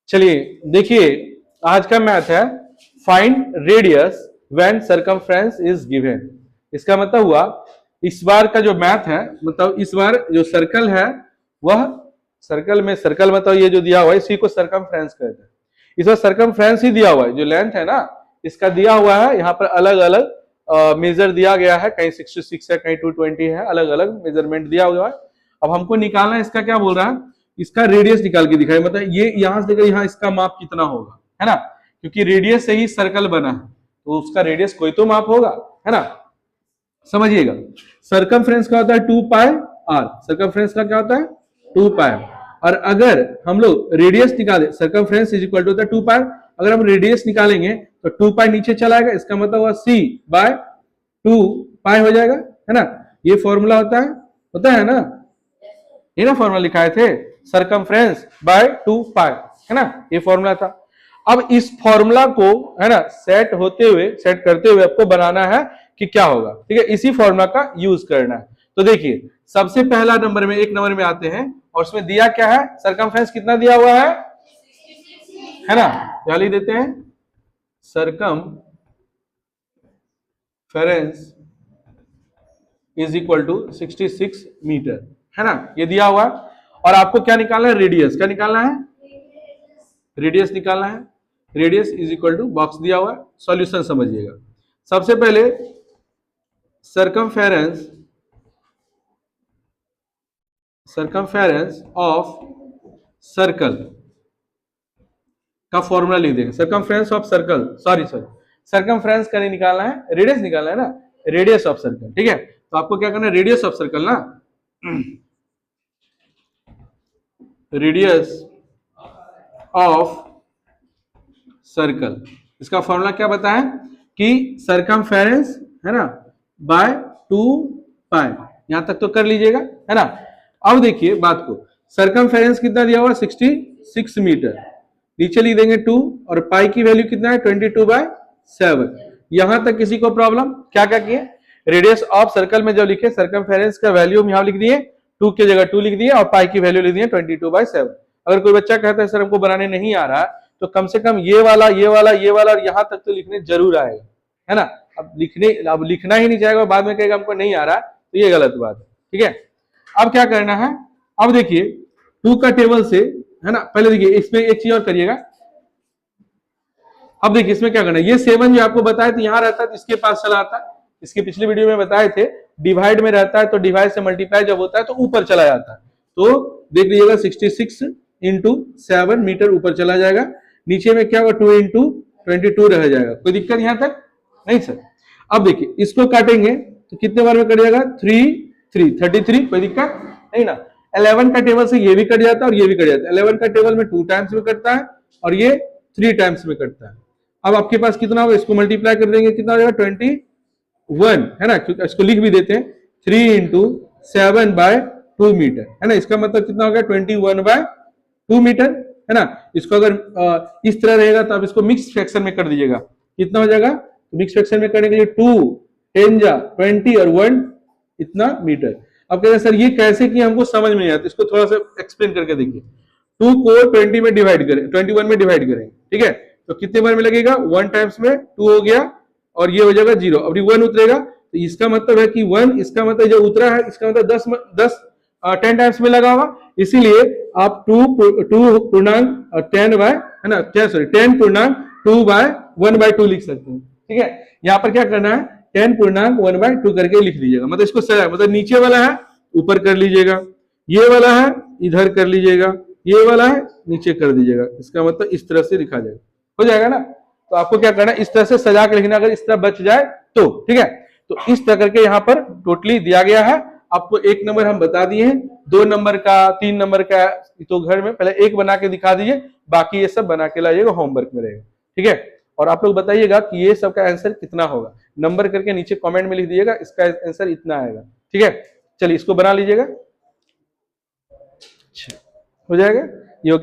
चलिए देखिए, आज का मैथ है find radius when circumference is given. इसका मतलब हुआ इस बार का जो मैथ है, मतलब इस बार जो सर्कल है वह सर्कल में, सर्कल मतलब ये जो दिया हुआ है इसी को सर्कमफ्रेंस कहते हैं। इस बार सर्कमफ्रेंस ही दिया हुआ है, जो लेंथ है ना इसका दिया हुआ है। यहाँ पर अलग अलग मेजर दिया गया है, कहीं 66 है, कहीं 220 है, अलग अलग मेजरमेंट दिया हुआ है। अब हमको निकालना है, इसका क्या बोल रहा है, इसका रेडियस निकाल के दिखाए, मतलब ये यहां से लेकर यहाँ इसका माप कितना होगा, है ना, क्योंकि रेडियस से ही सर्कल बना है तो उसका रेडियस कोई तो माप होगा, है ना। समझिएगा, सर्कमफ्रेंस का होता है 2 पाई आर, सर्कमफ्रेंस का क्या होता है 2 पाई। और अगर हम लोग रेडियस निकाले, सर्कमफ्रेंस इज इक्वल टू होता है 2 पाई, अगर हम रेडियस निकालेंगे तो 2 पाई नीचे चला आएगा, इसका मतलब हुआ c बाय 2 पाई हो जाएगा, है ना। ये फॉर्मूला होता है ना, ये ना फॉर्मूला लिखाए थे, सर्कमफ्रेंस बाय 2 पाई, है ना, ये फॉर्मूला था। अब इस फॉर्मूला को, है ना, सेट करते हुए आपको बनाना है कि क्या होगा, ठीक है, इसी फॉर्मूला का यूज करना है। तो देखिए, सबसे पहला नंबर में, एक नंबर में आते हैं और उसमें दिया क्या है, सर्कमफ्रेंस कितना दिया हुआ है ना, क्या लिख देते हैं, circumference is equal to 66 metre, है ना, ये दिया हुआ। और आपको क्या निकालना है, रेडियस, क्या निकालना है, रेडियस निकालना है। Radius is equal to box दिया हुआ है, सॉल्यूशन समझिएगा। सबसे पहले सर्कमफेरेंस ऑफ सर्कल का फॉर्मूला लिख देंगे, सर्कमफ्रेंस ऑफ सर्कल, सर्कमफ्रेंस का नहीं निकालना है, रेडियस निकालना है ना, रेडियस ऑफ सर्कल, ठीक है। तो आपको क्या करना है, रेडियस ऑफ सर्कल ना, रेडियस ऑफ सर्कल, इसका फॉर्मूला क्या बताएं कि सर्कमफेरेंस, है ना, बाय 2 पाई, यहां तक तो कर लीजिएगा, है ना। अब देखिए बात को, सर्कमफेरेंस कितना दिया हुआ 66 मीटर, नीचे लिख देंगे 2 और पाई की वैल्यू कितना है 22/7। यहां तक किसी को प्रॉब्लम, क्या क्या किए, रेडियस ऑफ सर्कल में जब लिखे सर्कमफेरेंस का वैल्यू हम यहां लिख दिए, 2 की जगह 2 लिख दिए और पाई की वैल्यू लिख दिए 22/7। अगर कोई बच्चा कहता है सर हमको बनाने नहीं आ रहा तो कम से कम ये वाला और यहां तक तो लिखने जरूर आएगा, है ना। अब लिखना ही नहीं चाहेगा, बाद में कहेगा हमको नहीं आ रहा, तो ये गलत बात है, ठीक है। अब क्या करना है, अब देखिए 2 का टेबल से, है ना, पहले देखिए इसमें एक चीज और करिएगा। अब देखिए इसमें क्या करना है, ये 7 जो आपको बताया था यहां रहता है तो इसके पास चला आता है, इसके पिछले वीडियो में बताए थे डिवाइड में रहता है तो डिवाइड से मल्टीप्लाई जब होता है तो ऊपर चला जाता है। तो देख लीजिएगा 66 इंटू 7 मीटर ऊपर चला जाएगा, नीचे में क्या होगा 2 इंटू 22 रह जाएगा। कोई दिक्कत यहां तक नहीं सर। अब देखिए इसको काटेंगे तो कितने बार में कट जाएगा, 33, कोई दिक्कत नहीं ना। 11 का टेबल से ये भी कट जाता है और ये भी कट जाता है, 11 का टेबल में 2 टाइम्स में कटता है और ये 3 टाइम्स में कटता है। अब आपके पास कितना होगा, इसको मल्टीप्लाई कर देंगे, कितना हो जाएगा 21, है ना, क्योंकि इसको लिख भी देते हैं 3 इंटू 7/2 मीटर, है ना, इसका मतलब कितना हो गया 21/2 मीटर, है ना। इसको अगर इस तरह रहेगा तो आप इसको मिक्स फ्रैक्शन में कर दीजिएगा, कितना हो जाएगा, तो मिक्स फ्रैक्शन में करने के लिए 2 10 जा 20 और 1 इतना मीटर। अब कहते हैं सर ये कैसे किया, हमको समझ में नहीं आता, इसको थोड़ा सा एक्सप्लेन करके देखिए। 2 को 20 में डिवाइड करें, 21 में डिवाइड करें, ठीक है, तो कितने बार में लगेगा, 1 टाइम्स में 2 हो गया और ये हो जाएगा 0, अब 1 उतरेगा तो इसका मतलब है कि 1, इसका मतलब जो उतरा है इसका मतलब 10 टाइम्स में लगा होगा, इसीलिए आप 2 पूर्णांक 10 बाय, है ना, 10 पूर्णांक 2/1/2 लिख सकते हैं, ठीक है। यहाँ पर क्या करना है, 10 पूर्णांक 1/2 करके लिख लीजिएगा, मतलब इसको सजा, मतलब नीचे वाला है ऊपर कर लीजिएगा, ये वाला है इधर कर लीजिएगा, ये वाला है नीचे कर दीजिएगा, इसका मतलब इस तरह से लिखा जाएगा, हो जाएगा ना। तो आपको क्या करना है, इस तरह से सजा के लिखना, अगर इस तरह बच जाए तो, ठीक है। तो इस तरह करके यहाँ पर टोटली दिया गया है, आपको 1 नंबर हम बता दिए हैं, 2 नंबर का, 3 नंबर का तो घर में पहले 1 बना के दिखा दीजिए, बाकी ये सब बना के लाइएगा, होमवर्क में रहेगा, ठीक है। और आप लोग बताइएगा कि ये सब का आंसर कितना होगा, नंबर करके नीचे कमेंट में लिख दीजिएगा, इसका आंसर इतना आएगा, ठीक है। चलिए इसको बना लीजिएगा, हो जाएगा ये।